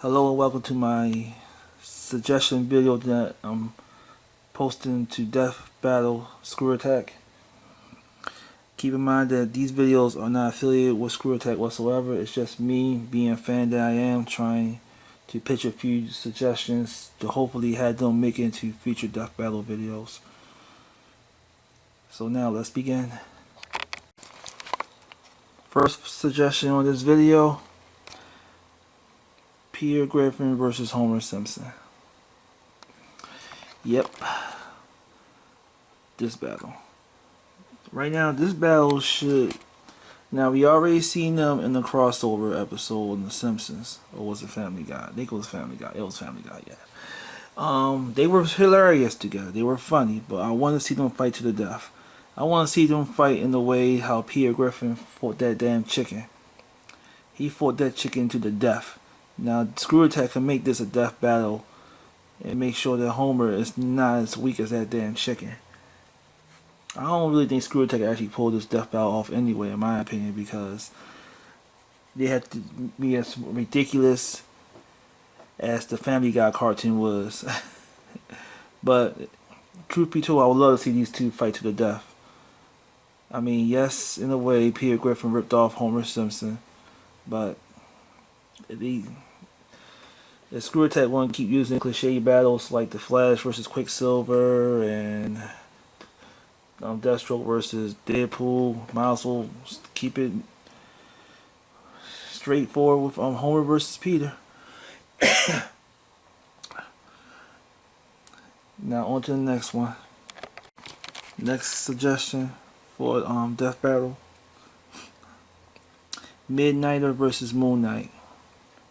Hello and welcome to my suggestion video that I'm posting to Death Battle Screwattack. Keep in mind that these videos are not affiliated with Screwattack whatsoever. It's just me being a fan that I am, trying to pitch a few suggestions to hopefully have them make it into future Death Battle videos. So now let's begin. First suggestion on this video: Peter Griffin versus Homer Simpson. Yep, this battle. Right now, this battle should... Now, we already seen them in the crossover episode in The Simpsons. Or was it Family Guy? I think it was Family Guy. It was Family Guy, yeah. They were hilarious together. They were funny, but I want to see them fight to the death. I want to see them fight in the way how Peter Griffin fought that damn chicken. He fought that chicken to the death. Now, Screwattack can make this a death battle and make sure that Homer is not as weak as that damn chicken. I don't really think Screwattack actually pulled this death battle off anyway, in my opinion, because they had to be as ridiculous as the Family Guy cartoon was. But truth be told, I would love to see these two fight to the death. I mean, yes, in a way, Peter Griffin ripped off Homer Simpson, but if Screwattack want to keep using cliche battles like the Flash versus Quicksilver and Deathstroke versus Deadpool, might as well keep it straightforward with Homer versus Peter. Now on to the next one. Next suggestion for Death Battle: Midnighter versus Moon Knight.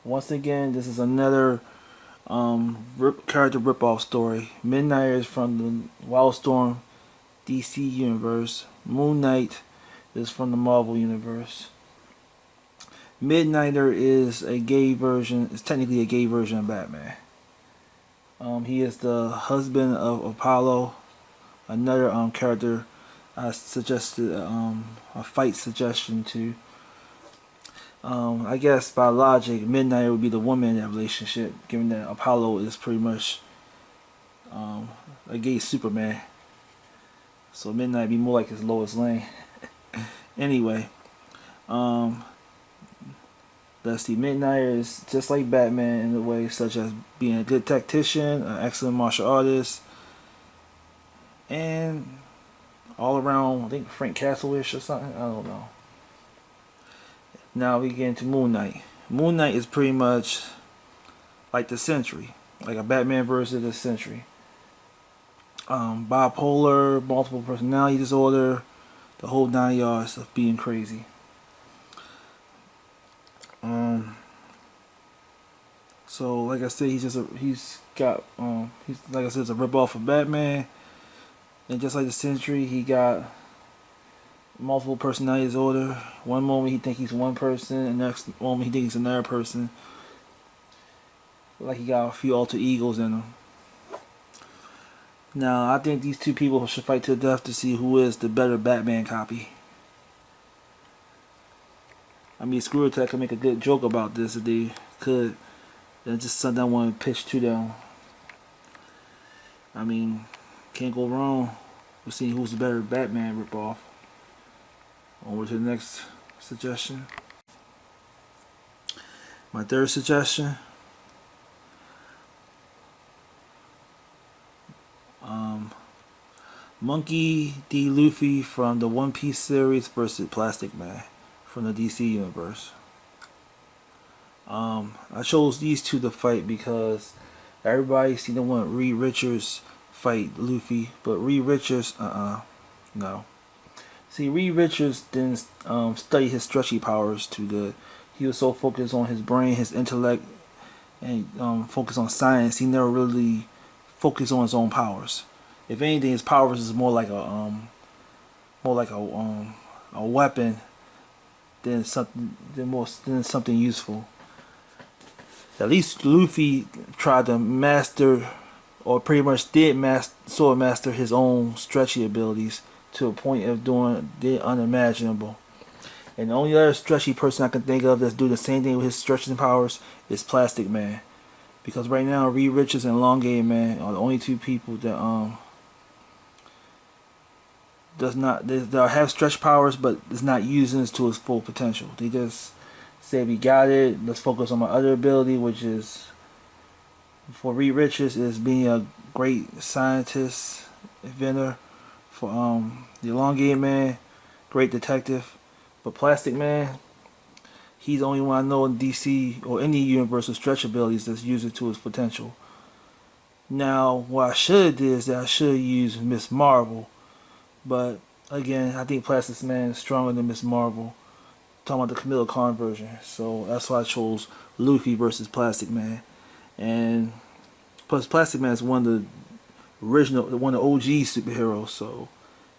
Once again, this is another character rip-off story. Midnighter is from the Wildstorm DC universe. Moon Knight is from the Marvel universe. Midnighter is a gay version. It's technically a gay version of Batman. He is the husband of Apollo, another character I suggested a fight suggestion to. I guess by logic, Midnighter would be the woman in that relationship, given that Apollo is pretty much a gay Superman. So Midnight would be more like his Lois Lane. Anyway, let's see. Midnighter is just like Batman in a way, such as being a good tactician, an excellent martial artist, and all around, I think, Frank Castle-ish or something. I don't know. Now we get into Moon Knight. Moon Knight is pretty much like the Sentry, like a Batman version of the Sentry. Bipolar, multiple personality disorder, the whole 9 yards of being crazy. So like I said, he's like I said, it's a rip-off of Batman, and just like the Sentry, he got multiple personality disorder. One moment he thinks he's one person, and next moment he thinks he's another person. Like he got a few alter egos in him. Now I think these two people should fight to the death to see who is the better Batman copy. I mean, Screwattack could make a good joke about this if they could. And just something I want to pitch to them. I mean, can't go wrong with seeing who's the better Batman ripoff. Over to the next suggestion. My third suggestion: Monkey D. Luffy from the One Piece series versus Plastic Man from the DC universe. I chose these two to fight because everybody seemed to want Reed Richards fight Luffy, but Reed Richards, no. See, Reed Richards didn't study his stretchy powers too good. He was so focused on his brain, his intellect, and focused on science. He never really focused on his own powers. If anything, his powers is more like a weapon than something useful. At least Luffy tried to master, or pretty much did master his own stretchy abilities to a point of doing the unimaginable. And the only other stretchy person I can think of that's doing the same thing with his stretching powers is Plastic Man. Because right now, Reed Richards and Elongated Man are the only two people that does not they have stretch powers, but is not using this to its full potential. They just say we got it. Let's focus on my other ability, which is for Reed Richards is being a great scientist, inventor. For the Elongated Man, great detective. But Plastic Man, he's the only one I know in DC or any universal stretch abilities that's used it to its potential. Now, what I should do is that I should use Miss Marvel, but again, I think Plastic Man is stronger than Miss Marvel. I'm talking about the Camilla Khan version, so that's why I chose Luffy versus Plastic Man. And plus, Plastic Man is one of the one of the OG superheroes, so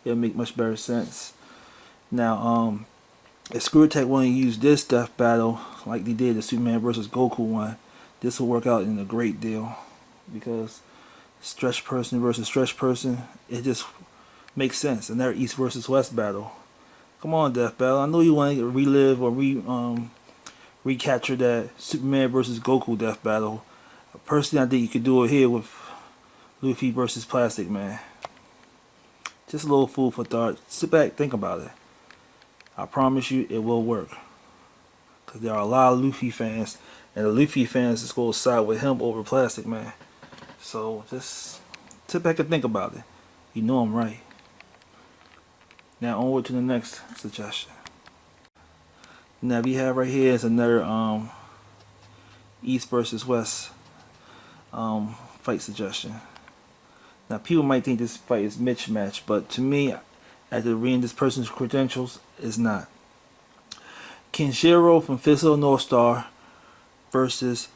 it'll make much better sense. Now, if Screwattack want to use this death battle like they did the Superman versus Goku one, this will work out in a great deal because stretch person versus stretch person, it just makes sense. Another East versus West battle. Come on, death battle. I know you want to relive or recapture that Superman versus Goku death battle. Personally, I think you could do it here with Luffy versus Plastic Man. Just a little food for thought. Sit back, think about it. I promise you it will work. Because there are a lot of Luffy fans. And the Luffy fans just go side with him over Plastic Man. So just sit back and think about it. You know I'm right. Now onward to the next suggestion. Now we have right here is another East versus West fight suggestion. Now people might think this fight is mismatched, but to me, after reading this person's credentials, it's not. Kenshiro from Physical North Star versus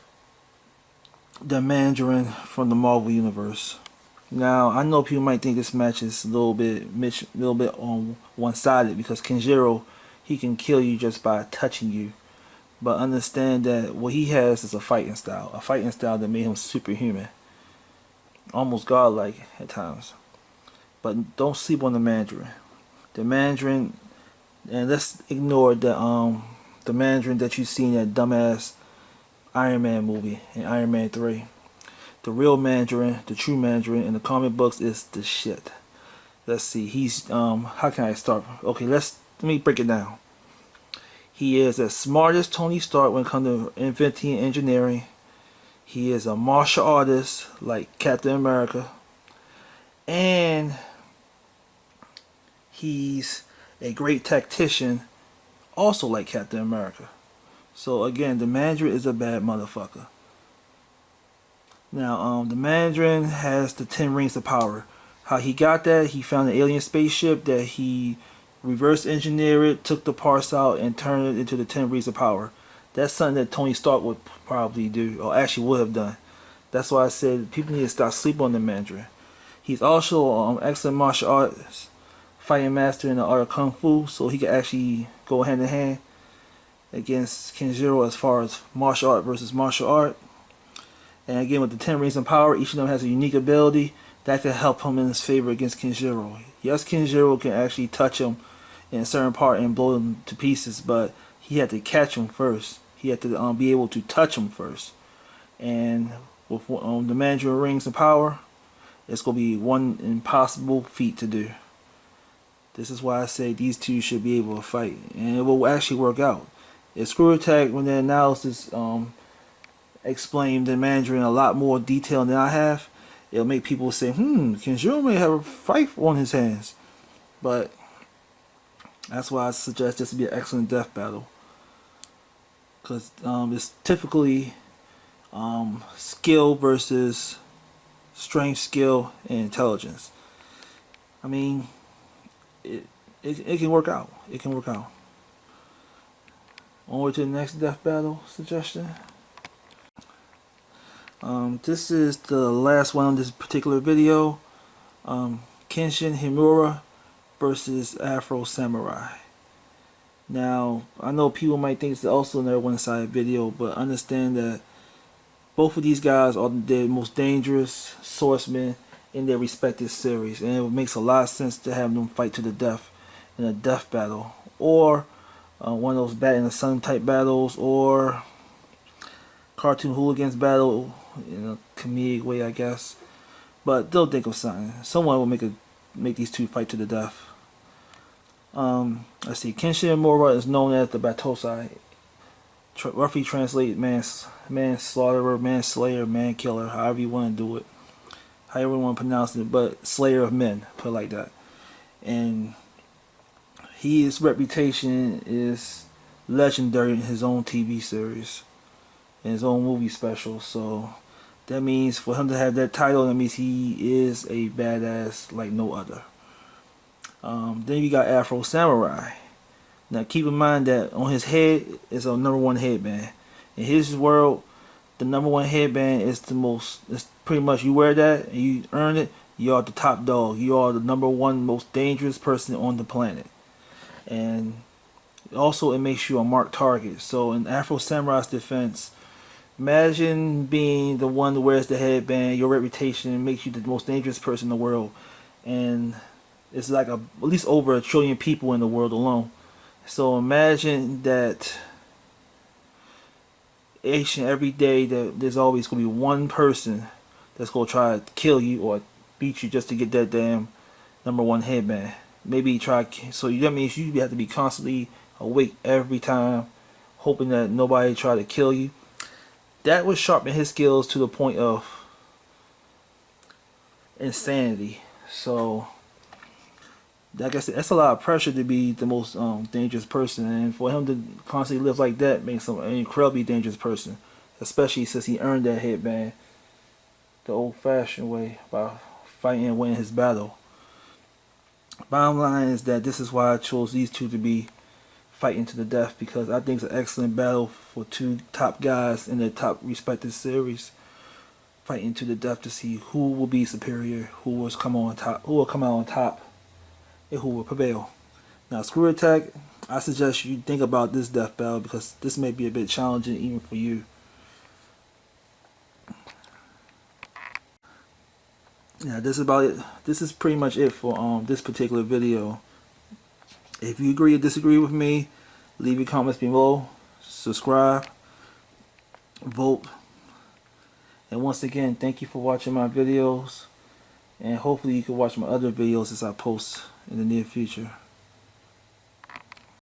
the Mandarin from the Marvel Universe. Now I know people might think this match is a little bit on one-sided because Kenshiro, he can kill you just by touching you. But understand that what he has is a fighting style that made him superhuman, almost godlike at times. But don't sleep on the Mandarin. The Mandarin, and let's ignore the Mandarin that you see in that dumbass Iron Man movie in Iron Man 3. The real Mandarin, the true Mandarin in the comic books is the shit. Let's see, he's how can I start? Okay, let me break it down. He is as smart as Tony Stark when it comes to inventing and engineering. He is a martial artist like Captain America. And he's a great tactician also like Captain America. So again, the Mandarin is a bad motherfucker. Now, the Mandarin has the 10 rings of power. How he got that, he found an alien spaceship that he reverse engineered it, took the parts out, and turned it into the 10 rings of power. That's something that Tony Stark would probably do, or actually would have done. That's why I said people need to stop sleeping on the Mandarin. He's also an excellent martial artist, fighting master in the art of Kung Fu, so he can actually go hand in hand against Kenshiro as far as martial art versus martial art. And again, with the 10 rings of power, each of them has a unique ability that can help him in his favor against Kenshiro. Yes, Kenshiro can actually touch him in a certain part and blow him to pieces, but he had to catch him first. He had to be able to touch him first. And with the Mandarin rings of power, it's going to be one impossible feat to do. This is why I say these two should be able to fight, and it will actually work out. If Screwattack, when the analysis explained the Mandarin in a lot more detail than I have, it'll make people say, Kenshiro may have a fight on his hands. But that's why I suggest this to be an excellent death battle. Because it's typically skill versus strength, skill, and intelligence. I mean, it can work out. It can work out. Onward to the next death battle suggestion. This is the last one on this particular video. Kenshin Himura versus Afro Samurai. Now, I know people might think it's also another one-sided video, but understand that both of these guys are the most dangerous swordsmen in their respective series, and it makes a lot of sense to have them fight to the death in a death battle, or one of those Bat in the Sun type battles, or cartoon Hooligans battle in a comedic way, I guess. But they'll think of something. Someone will make these two fight to the death. Let's see. Kenshin Mora is known as the Batosai. Roughly translate manslaughterer, manslayer, mankiller, however you want to do it, however you want to pronounce it, but slayer of men, put it like that. And his reputation is legendary in his own TV series, in his own movie special. So that means for him to have that title, that means he is a badass like no other. Then you got Afro Samurai. Now keep in mind that on his head is a #1 headband. In his world, the #1 headband is the most. It's pretty much, you wear that and you earn it. You are the top dog. You are the #1 most dangerous person on the planet. And also it makes you a marked target. So in Afro Samurai's defense, imagine being the one that wears the headband. Your reputation makes you the most dangerous person in the world, and it's like at least over 1 trillion people in the world alone. So imagine that each and every day that there's always going to be one person that's going to try to kill you or beat you just to get that damn #1 headband. Maybe try, so that means you have to be constantly awake every time, hoping that nobody try to kill you. That would sharpen his skills to the point of insanity. So like I said, that's a lot of pressure to be the most dangerous person, and for him to constantly live like that makes him an incredibly dangerous person, especially since he earned that headband the old-fashioned way by fighting and winning his battle. Bottom line is that this is why I chose these two to be fighting to the death, because I think it's an excellent battle for two top guys in their top respective series, fighting to the death to see who will be superior, who will come out on top, and who will prevail. Now, Screwattack, I suggest you think about this death battle because this may be a bit challenging even for you. Yeah, this is about it. This is pretty much it for this particular video. If you agree or disagree with me, leave your comments below, subscribe, vote, and once again, thank you for watching my videos, and hopefully you can watch my other videos as I post in the near future.